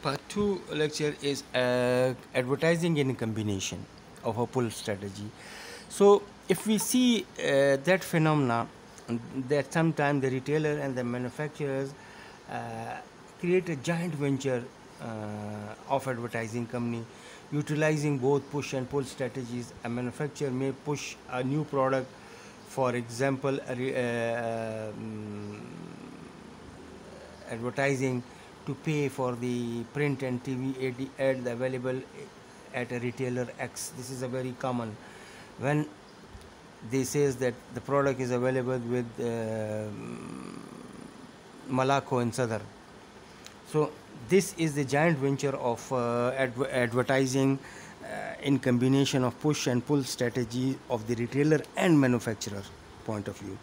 Part 2 lecture is advertising in combination of a pull strategy. So, if we see that phenomena, that sometimes the retailer and the manufacturers uh, create a giant venture of advertising company utilizing both push and pull strategies. A manufacturer may push a new product, for example, advertising to pay for the print and TV ad available at a retailer X. This is a very common when they says that the product is available with Malaco in Sadar. So this is the giant venture of advertising in combination of push and pull strategy of the retailer and manufacturer point of view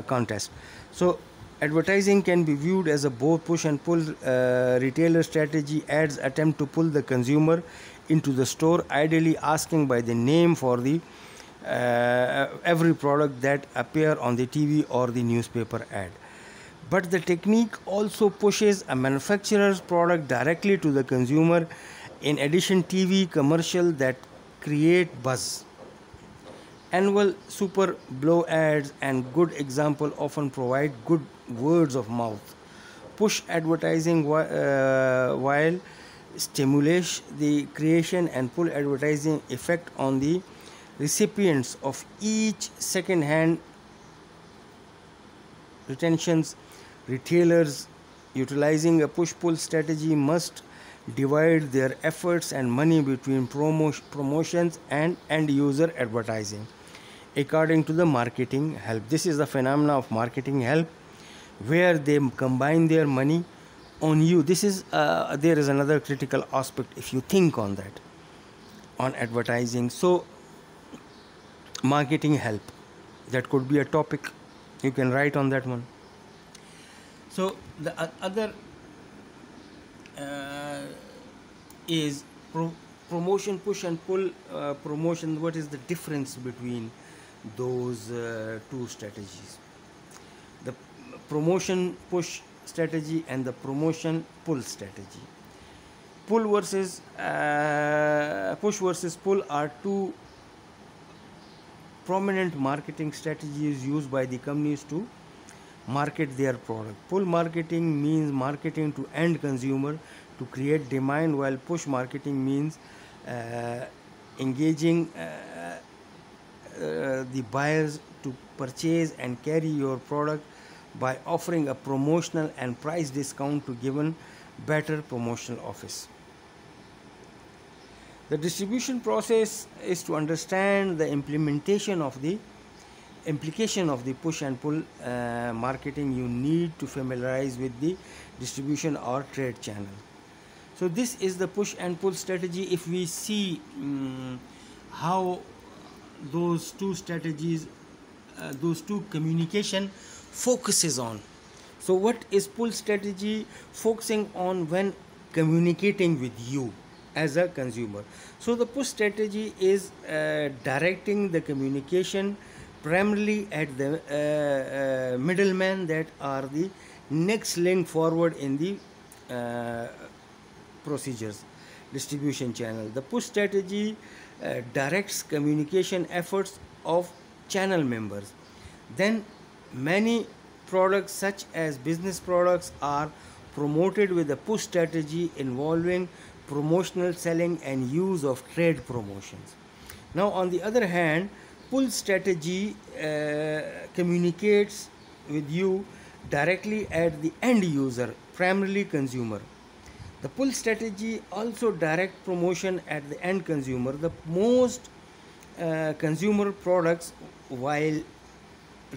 contest. So advertising can be viewed as a both push and pull retailer strategy. Ads attempt to pull the consumer into the store, ideally asking by the name for the every product that appear on the TV or the newspaper ad. But the technique also pushes a manufacturer's product directly to the consumer. In addition, TV commercial that create buzz, annual super blow ads and good example often provide good words of mouth. Push advertising while stimulates the creation and pull advertising effect on the recipients of each second hand retentions. Retailers utilizing a push pull strategy must divide their efforts and money between promotions and end user advertising according to the marketing help. This is the phenomena of marketing help where they combine their money on you. This is there is another critical aspect if you think on that, on advertising. So marketing help, that could be a topic you can write on that one. So the other is promotion push and pull promotion. What is the difference between those two strategies? The promotion push strategy and the promotion pull strategy. Pull versus push versus pull are two prominent marketing strategies used by the companies to market their product. Pull marketing means marketing to end consumer to create demand, while push marketing means engaging the buyers to purchase and carry your product by offering a promotional and price discount to given better promotional offers. The distribution process is to understand the implementation of the implication of the push and pull marketing. You need to familiarize with the distribution or trade channel. So this is the push and pull strategy. If we see how those two strategies, those two communication focuses on. So what is pull strategy? Focusing on when communicating with you as a consumer. So the push strategy is directing the communication primarily at the middlemen that are the next link forward in the procedures distribution channel. The push strategy directs communication efforts of channel members. Then many products such as business products are promoted with a push strategy involving promotional selling and use of trade promotions. Now on the other hand, pull strategy communicates with you directly at the end user, primarily consumer. The pull strategy also direct promotion at the end consumer. The most consumer products, while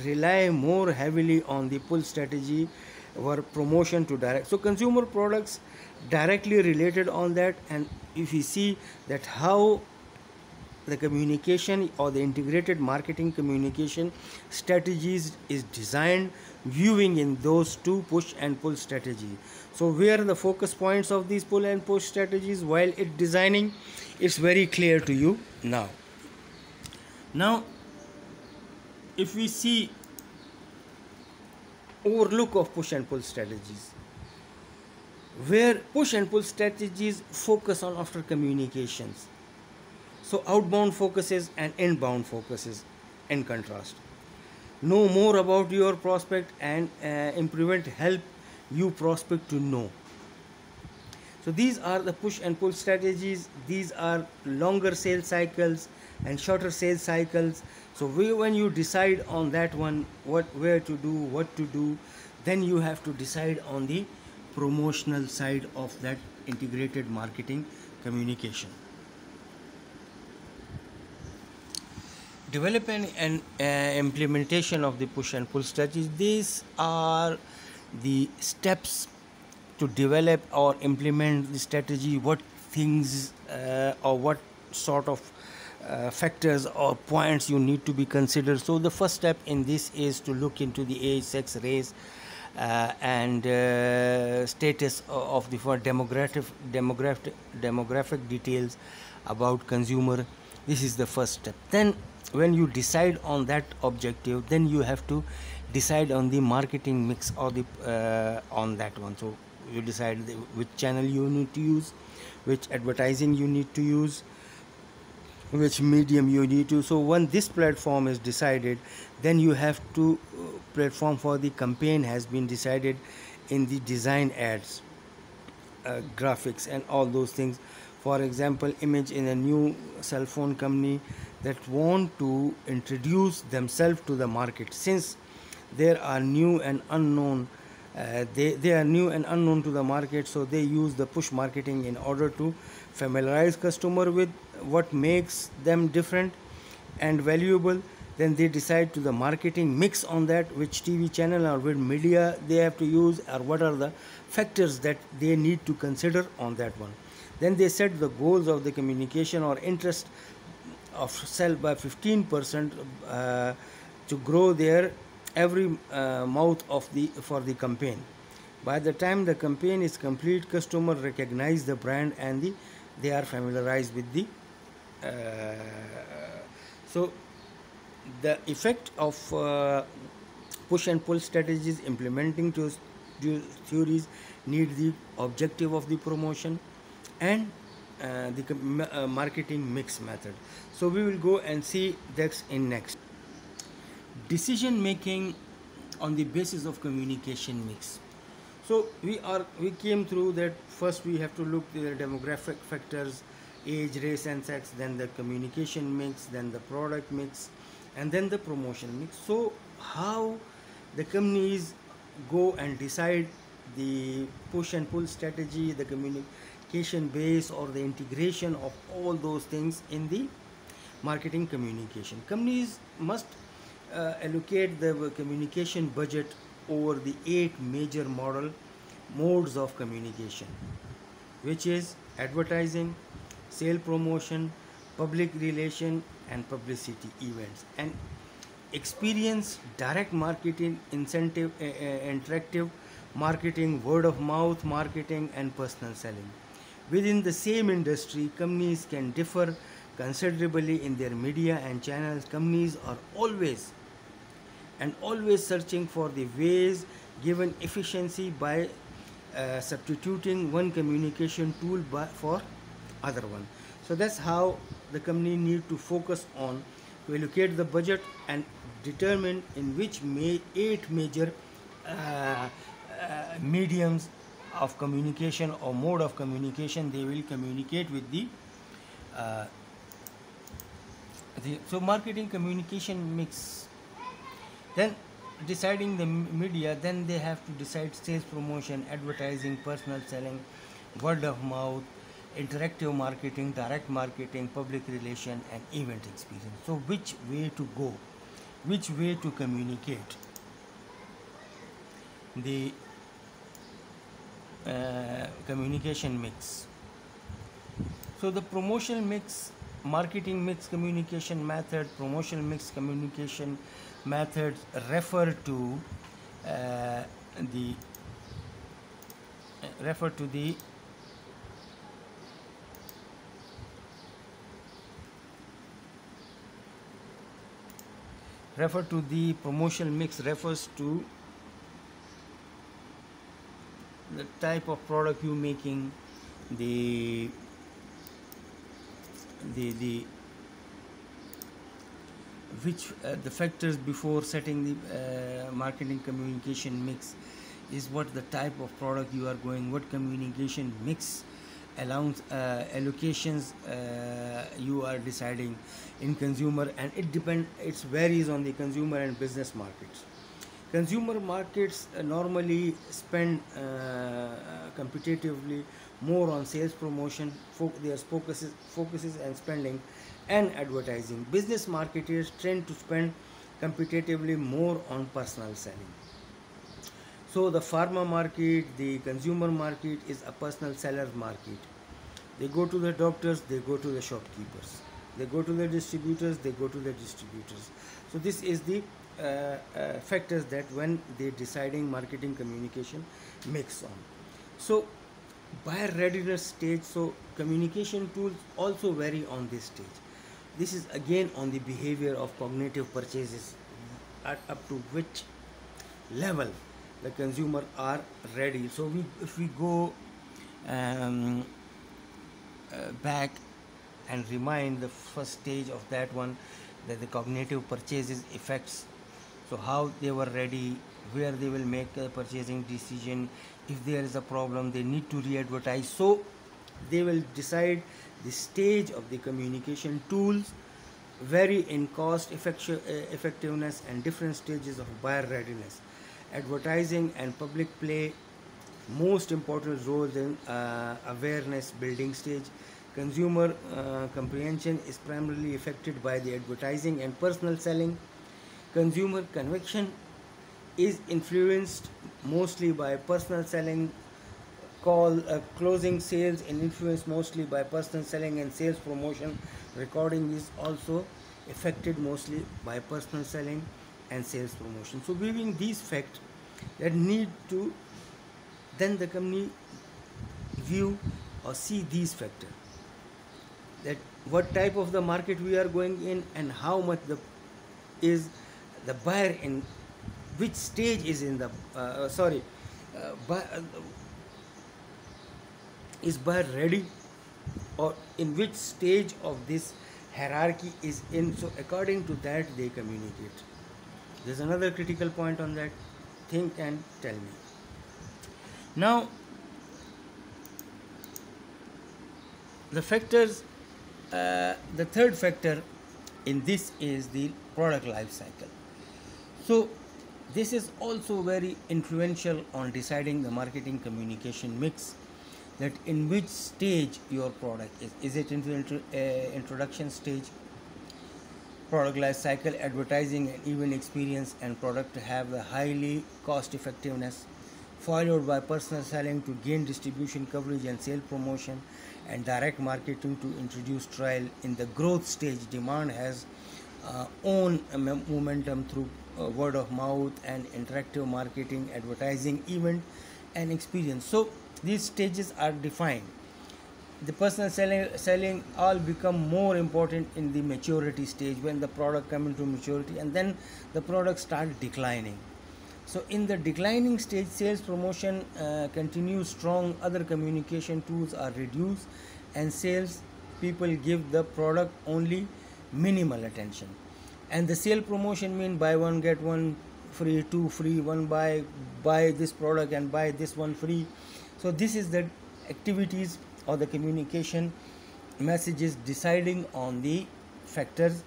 rely more heavily on the pull strategy, were promotion to direct. So consumer products directly related on that. And if you see that how the communication or the integrated marketing communication strategies is designed, viewing in those two push and pull strategy. So where are the focus points of these pull and push strategies while it designing, it's very clear to you now. If we see overlook of push and pull strategies, where push and pull strategies focus on after communications. So outbound focuses and inbound focuses in contrast. Know more about your prospect and implement help you prospect to know. So these are the push and pull strategies. These are longer sales cycles and shorter sales cycles. So when you decide on that one, where to do, what to do, then you have to decide on the promotional side of that integrated marketing communication. Development and implementation of the push and pull strategies. These are the steps to develop or implement the strategy. What things or what sort of factors or points you need to be considered. So the first step in this is to look into the age, sex, race, and status of the for demographic details about consumer. This is the first step. Then when you decide on that objective, then you have to decide on the marketing mix or the on that one. So you decide which channel you need to use, which advertising you need to use, which medium you need to. So when this platform is decided, then you have to platform for the campaign has been decided in the design ads, graphics and all those things. For example, image in a new cell phone company that want to introduce themselves to the market, since there are new and unknown, they are new and unknown to the market, so they use the push marketing in order to familiarize customer with what makes them different and valuable. Then they decide to the marketing mix on that, which TV channel or which media they have to use, or what are the factors that they need to consider on that one. Then they set the goals of the communication or interest of sell by 15% to grow their every mouth of the for the campaign. By the time the campaign is complete, customer recognize the brand and they are familiarized with the so the effect of push and pull strategies. Implementing to theories need the objective of the promotion and the marketing mix method. So we will go and see that in next. Decision making on the basis of communication mix. So we came through that. First we have to look at the demographic factors, age, race and sex, then the communication mix, then the product mix, and then the promotion mix. So how the companies go and decide the push and pull strategy, the communication base or the integration of all those things in the marketing communication. Companies must allocate the communication budget over the 8 major modes of communication, which is advertising, sale promotion, public relation and publicity events, and experience, direct marketing, incentive, interactive marketing, word of mouth marketing and personal selling. Within the same industry, companies can differ considerably in their media and channels. Companies are always searching for the ways given efficiency by substituting one communication tool for other one. So that's how the company need to focus on to allocate the budget and determine in which 8 major mediums of communication or mode of communication they will communicate with uh, so marketing communication mix. Then deciding the media, then they have to decide sales promotion, advertising, personal selling, word of mouth, interactive marketing, direct marketing, public relation and event experience. So which way to go, which way to communicate the communication mix. So the promotion mix, marketing mix communication method, promotional mix communication methods refer to the refer to the promotional mix refers to the type of product you making, the the which the factors before setting the marketing communication mix is what the type of product you are going, what communication mix allowance allocations you are deciding in consumer, and it varies on the consumer and business markets. Consumer markets normally spend competitively more on sales promotion, their focuses and spending and advertising. Business marketers tend to spend competitively more on personal selling. So the pharma market, the consumer market is a personal seller market. They go to the doctors, they go to the shopkeepers. They go to the distributors, they go to the distributors. So this is the factors that when they deciding marketing communication mix on. So buyer readiness stage, so communication tools also vary on this stage. This is again on the behavior of cognitive purchases, up to which level the consumer are ready. So if we go back and remind the first stage of that one, that the cognitive purchases effects, so how they were ready, where they will make a purchasing decision, if there is a problem they need to re-advertise. So they will decide the stage of the communication tools vary in cost effectiveness and different stages of buyer readiness. Advertising and public play most important roles in awareness building stage. Consumer comprehension is primarily affected by the advertising and personal selling. Consumer conviction is influenced mostly by personal selling. Closing sales and influenced mostly by personal selling and sales promotion. Recording is also affected mostly by personal selling and sales promotion. So viewing these facts that need to, then the company view or see these factors, that what type of the market we are going in and how much is the buyer in which stage is in the is buyer ready, or in which stage of this hierarchy is in. So according to that they communicate. There's another critical point on that. Think and tell me. Now the factors, the third factor in this is the product life cycle. So this is also very influential on deciding the marketing communication mix, that in which stage your product is. Is it in the introduction stage, product life cycle, advertising and even experience and product to have the highly cost effectiveness, followed by personal selling to gain distribution coverage and sale promotion, and direct marketing to introduce trial. In the growth stage, demand has own momentum through word of mouth and interactive marketing, advertising, event and experience. So these stages are defined. The personal selling all become more important in the maturity stage, when the product come into maturity and then the product start declining. So in the declining stage, sales promotion continues strong, other communication tools are reduced, and sales people give the product only minimal attention. And the sale promotion mean buy one get one free, two free, one buy this product and buy this one free. So this is the activities or the communication messages deciding on the factors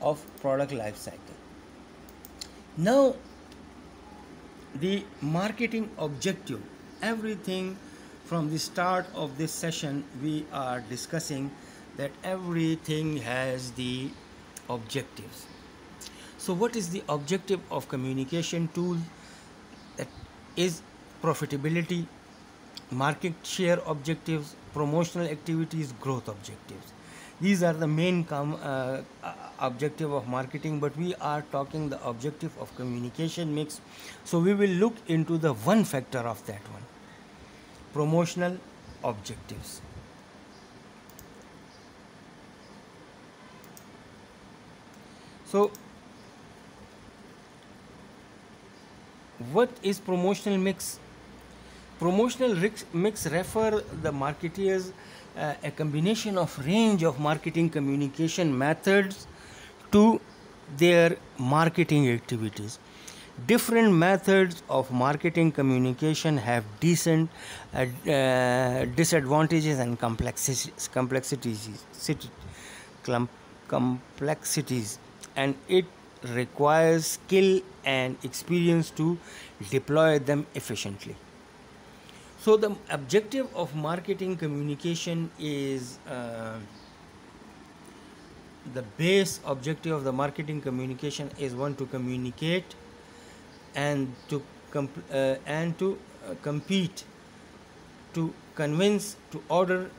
of product life cycle. Now the marketing objective, everything from the start of this session we are discussing that everything has the objectives. So what is the objective of communication tool? That is profitability, market share objectives, promotional activities, growth objectives. These are the main objective of marketing, but we are talking the objective of communication mix. So we will look into the one factor of that one, promotional objectives. So what is promotional mix? Promotional mix refer the marketeers a combination of range of marketing communication methods to their marketing activities. Different methods of marketing communication have decent disadvantages and complexities, and it requires skill and experience to deploy them efficiently. So the objective of marketing communication is the base objective of the marketing communication is one, to communicate and to compete, to convince, to order,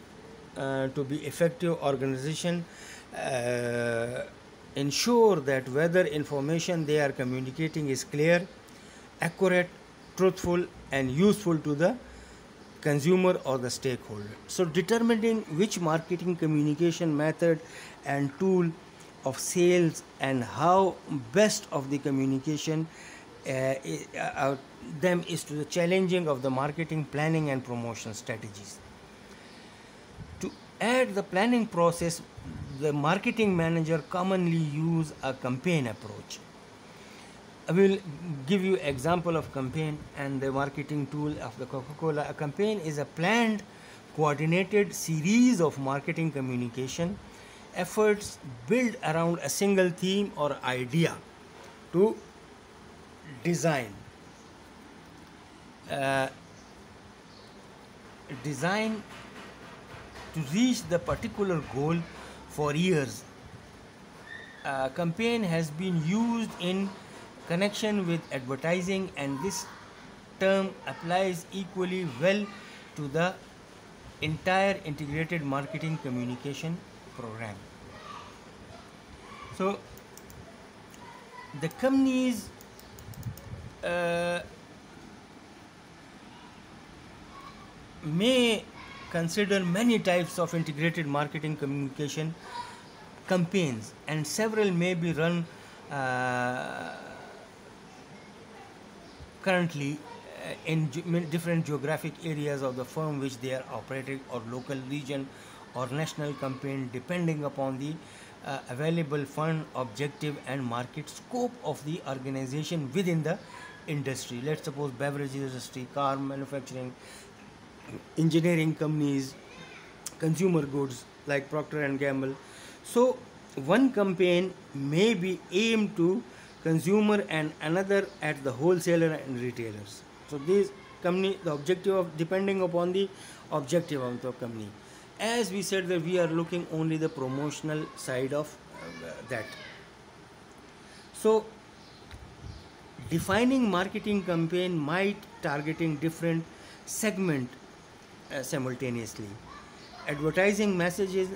to be effective organization, ensure that whether information they are communicating is clear, accurate, truthful, and useful to the consumer or the stakeholder. So determining which marketing communication method and tool of sales and how best of the communication them is to the challenging of the marketing planning and promotion strategies. To add the planning process, the marketing manager commonly use a campaign approach. I will give you example of campaign and the marketing tool of the Coca-Cola. A campaign is a planned, coordinated series of marketing communication efforts built around a single theme or idea to design to reach the particular goal for years. A campaign has been used in connection with advertising, and this term applies equally well to the entire integrated marketing communication program. So the companies may consider many types of integrated marketing communication campaigns, and several may be run currently in different geographic areas of the firm which they are operating, or local region or national campaign, depending upon the available fund, objective, and market scope of the organization within the industry. Let's suppose beverage industry, car manufacturing, engineering companies, consumer goods like Procter and Gamble. So one campaign may be aimed to consumer and another at the wholesaler and retailers. So these company, the objective of, depending upon the objective of the company. As we said that we are looking only the promotional side of that. So defining marketing campaign might targeting different segment simultaneously. Advertising messages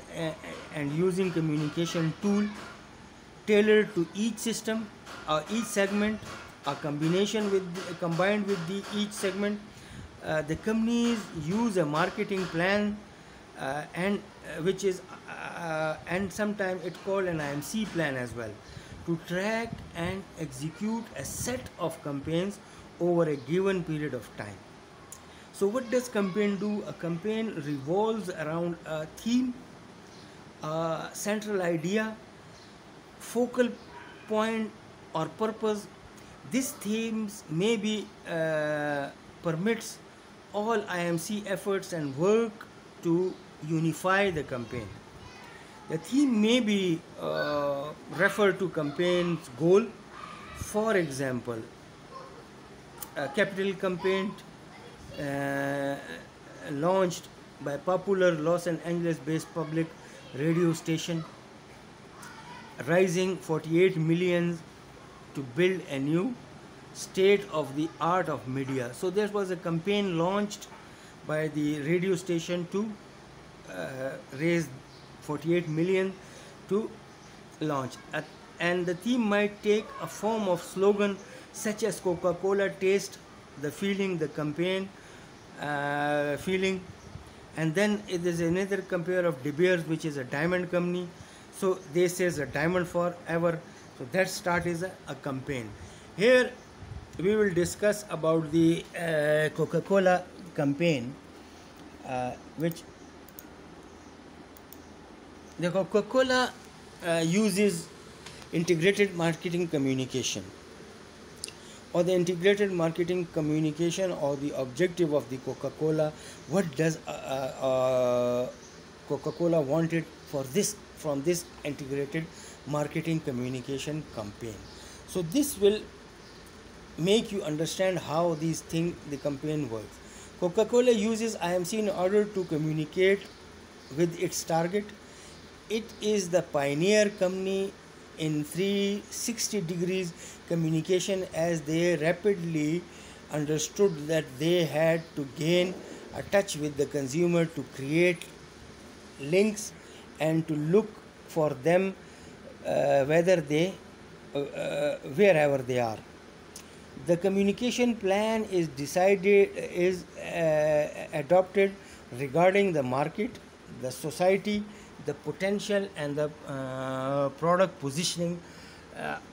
and using communication tool tailored to each system or each segment, a combination with combined with the each segment. The companies use a marketing plan and which is and sometimes it's called an IMC plan as well, to track and execute a set of campaigns over a given period of time. So what does campaign do? A campaign revolves around a theme, a central idea, focal point or purpose. These themes may be permits all IMC efforts and work to unify the campaign. The theme may be referred to campaign's goal. For example, a capital campaign launched by popular Los Angeles-based public radio station, raising 48 million to build a new state-of-the-art of media. So there was a campaign launched by the radio station to raise 48 million to launch. And the theme might take a form of slogan such as Coca-Cola taste the feeling, the campaign feeling. And then it is another compare of De Beers, which is a diamond company. So they says a diamond forever. So that start is a campaign. Here we will discuss about the Coca-Cola, campaign, which the Coca-Cola uses integrated marketing communication, or the integrated marketing communication, or the objective of the Coca-Cola. What does Coca-Cola wanted for this from this integrated marketing communication campaign? So this will make you understand how the campaign works. Coca-Cola uses IMC in order to communicate with its target. It is the pioneer company in 360 degrees communication, as they rapidly understood that they had to gain a touch with the consumer to create links and to look for them wherever they are. The communication plan is adopted regarding the market, the society, the potential, and the product positioning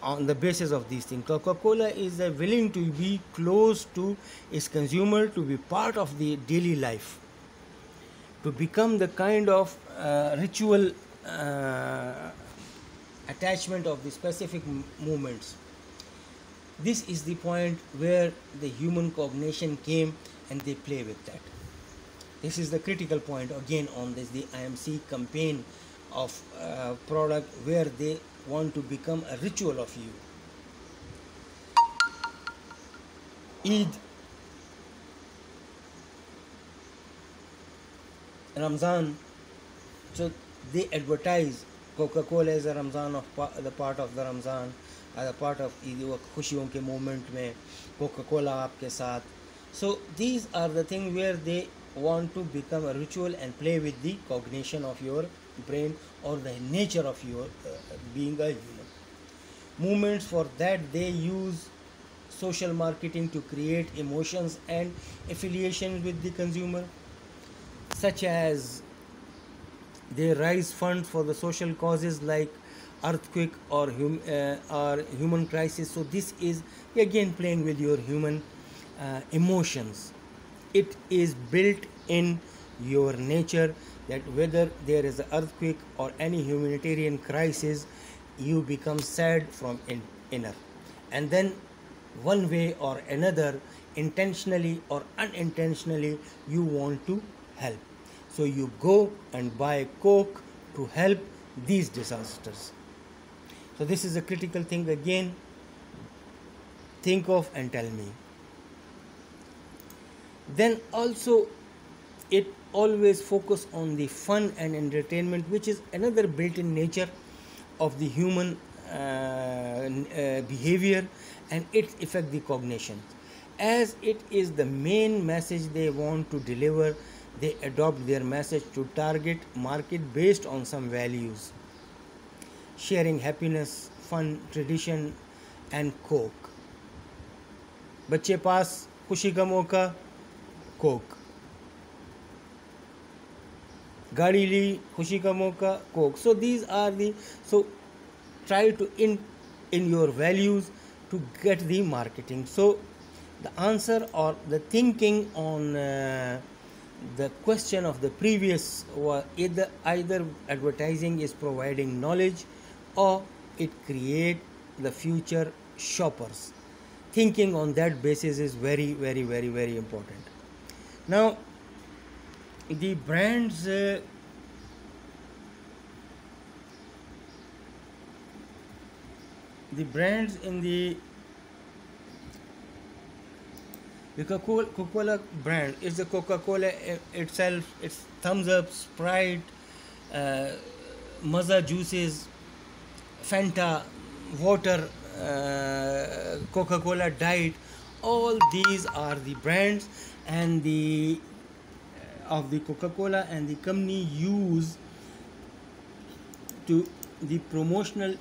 on the basis of these things. Coca-Cola is willing to be close to its consumer, to be part of the daily life, to become the kind of ritual attachment of the specific movements. This is the point where the human cognition came, and they play with that. This is the critical point again on this, the IMC campaign of product, where they want to become a ritual of you. Eid, Ramzan, so they advertise Coca-Cola as a Ramzan of the part of the Ramzan, as a part of खुशियों के moment में Coca-Cola आपके साथ. So these are the things where they want to become a ritual and play with the cognition of your brain, or the nature of your being a human. Movements, for that they use social marketing to create emotions and affiliation with the consumer, such as they raise funds for the social causes like earthquake or human crisis. So this is again playing with your human emotions. It is built in your nature that whether there is an earthquake or any humanitarian crisis, you become sad from inner, and then one way or another, intentionally or unintentionally, you want to help. So you go and buy Coke to help these disasters. So this is a critical thing again. Think of and tell me. Then also it always focus on the fun and entertainment, which is another built-in nature of the human behavior, and it affect the cognition. As it is the main message they want to deliver, they adopt their message to target market based on some values: sharing happiness, fun, tradition, and Coke. बच्चे पास खुशी का मौका, Coke. गाड़ी ली, खुशी का मौका, Coke. So these are the, so try to in your values to get the marketing. So the answer or the thinking on the question of the previous was either advertising is providing knowledge or it create the future shoppers. Thinking on that basis is very, very, very, very important. Now the brands in the Coca-Cola brand is the Coca-Cola itself. It's Thumbs Up, Sprite, Mazza juices, Fanta, water, Coca-Cola Diet. All these are the brands and the of the Coca-Cola, and the company use to the promotional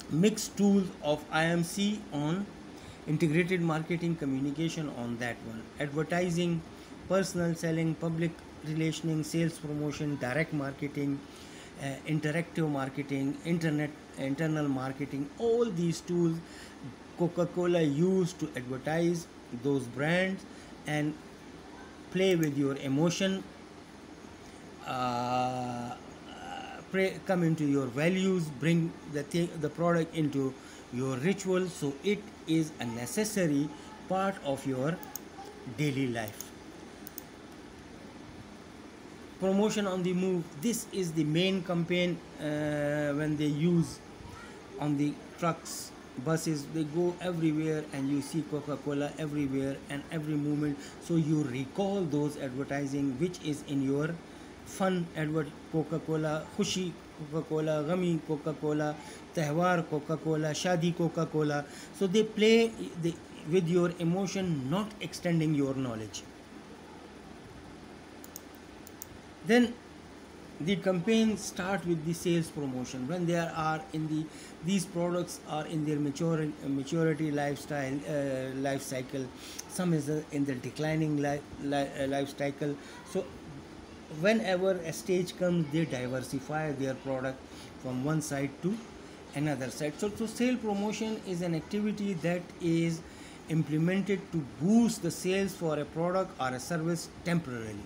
mixed tools of IMC on integrated marketing communication on that one. Advertising, personal selling, public relationing, sales promotion, direct marketing, interactive marketing, internal marketing, all these tools Coca-Cola used to advertise those brands and play with your emotion, come into your values, bring the product into your ritual. So it is a necessary part of your daily life. Promotion on the move, this is the main campaign when they use on the trucks, buses, they go everywhere and you see Coca-Cola everywhere and every moment. So you recall those advertising which is in your fun advert. Coca-Cola, Khushi Coca-Cola, Gami Coca-Cola, Tehwar Coca-Cola, Shadi Coca-Cola. So they play with your emotion, not extending your knowledge. Then the campaign start with the sales promotion when they are in these products are in their maturity lifestyle life cycle. Some is in the declining life cycle. So whenever a stage comes, they diversify their product from one side to another side. So sale promotion is an activity that is implemented to boost the sales for a product or a service temporarily.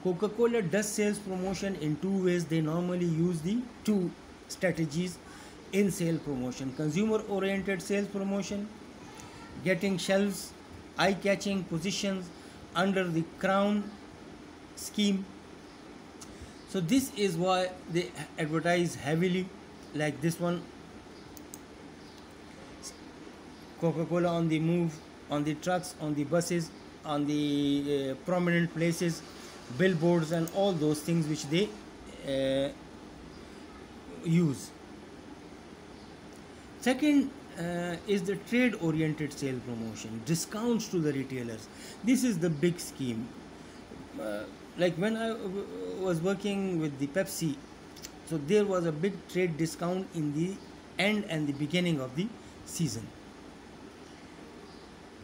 Coca-Cola does sales promotion in two ways. They normally use the two strategies in sale promotion: consumer oriented sales promotion, getting shelves, eye-catching positions under the crown scheme. So this is why they advertise heavily, like this one, Coca-Cola on the move, on the trucks, on the buses, on the prominent places, billboards and all those things which they use. Second is the trade oriented sale promotion, discounts to the retailers. This is the big scheme. Like when I was working with the Pepsi, so there was a big trade discount in the end and the beginning of the season.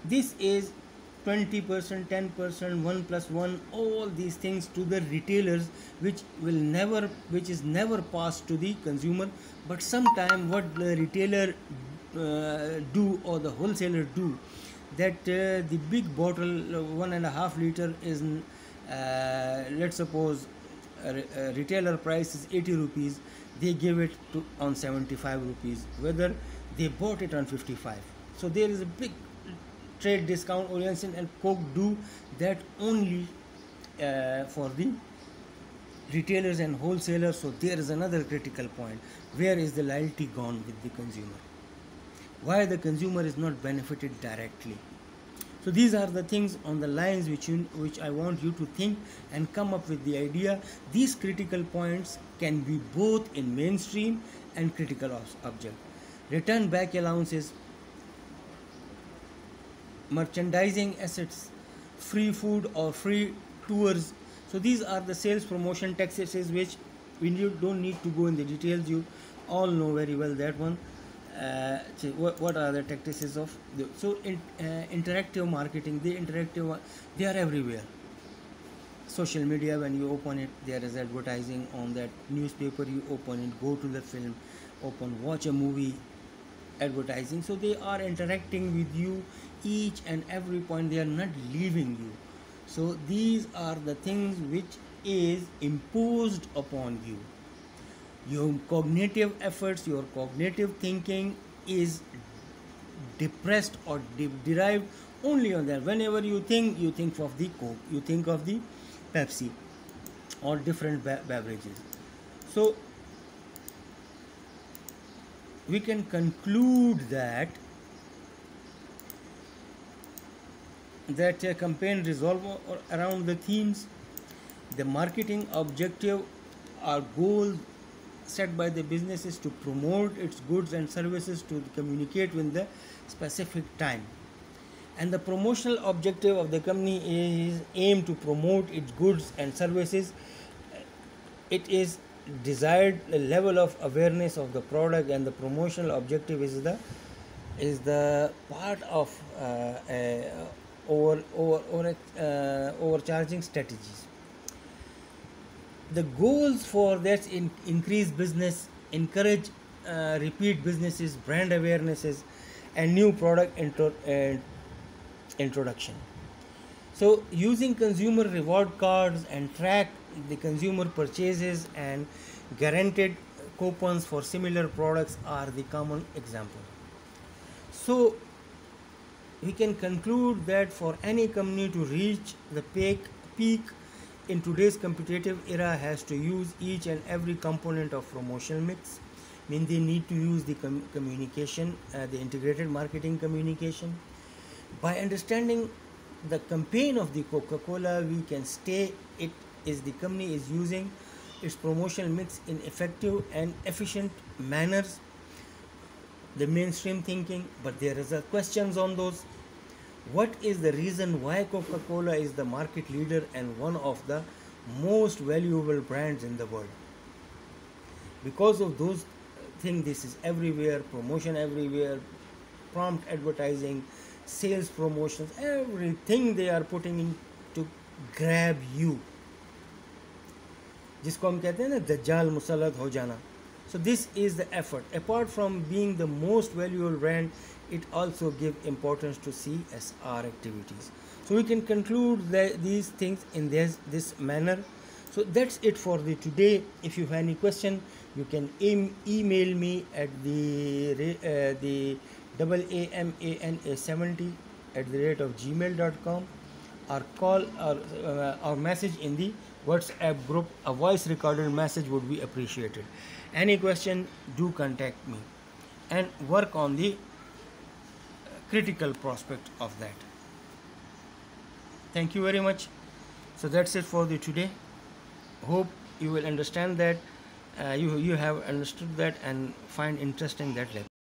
This is 20%, 10%, 1+1, all these things to the retailers, which is never passed to the consumer. But sometime what the retailer do or the wholesaler do, that the big bottle 1.5 liter is let's suppose retailer price is 80 rupees, they give it on 75 rupees, whether they bought it on 55. So there is a big trade discount orientation, and Coke do that only for the retailers and wholesalers. So there is another critical point: where is the loyalty gone with the consumer? Why the consumer is not benefited directly? So these are the things on the lines which I want you to think and come up with the idea. These critical points can be both in mainstream and critical object. Return back allowances, merchandising assets, free food or free tours. So these are the sales promotion tactics which you don't need to go in the details. You all know very well that one. So what are the tactics of interactive marketing? They are everywhere. Social media, when you open it, there is advertising. On that newspaper, you open it, go to the film, watch a movie, advertising. So they are interacting with you each and every point. They are not leaving you. So these are the things which is imposed upon you. Your cognitive efforts, your cognitive thinking is depressed or derived only on that. Whenever you think of the Coke, you think of the Pepsi or different beverages. So we can conclude that a campaign resolve around the themes, the marketing objective or goal set by the businesses to promote its goods and services, to communicate with the specific time. And the promotional objective of the company is aim to promote its goods and services. It is desired level of awareness of the product, and the promotional objective is the part of overcharging strategies. The goals for that increase business, encourage repeat businesses, brand awarenesses, and new product introduction. So using consumer reward cards and track the consumer purchases and guaranteed coupons for similar products are the common example. So we can conclude that for any company to reach the peak in today's competitive era has to use each and every component of promotional mix. Mean they need to use the communication, the integrated marketing communication. By understanding the campaign of the Coca-Cola, we can say it is the company is using its promotional mix in effective and efficient manners, the mainstream thinking, but there is a questions on those. What is the reason why Coca-Cola is the market leader and one of the most valuable brands in the world? Because of those things, this is everywhere, promotion everywhere, prompt advertising, sales promotions, everything they are putting in to grab you, जिसको हम कहते हैं ना दज्जाल मुसल्लत हो जाना. So this is the effort. Apart from being the most valuable brand, it also gives importance to CSR activities. So we can conclude these things in this manner. So that's it for the today. If you have any question, you can email me at the AAMANA70 or call or message in the WhatsApp group. A voice recorded message would be appreciated. Any question, do contact me and work on the critical prospect of that. Thank you very much. So that's it for the today. Hope you will understand that you have understood that and find interesting that lesson.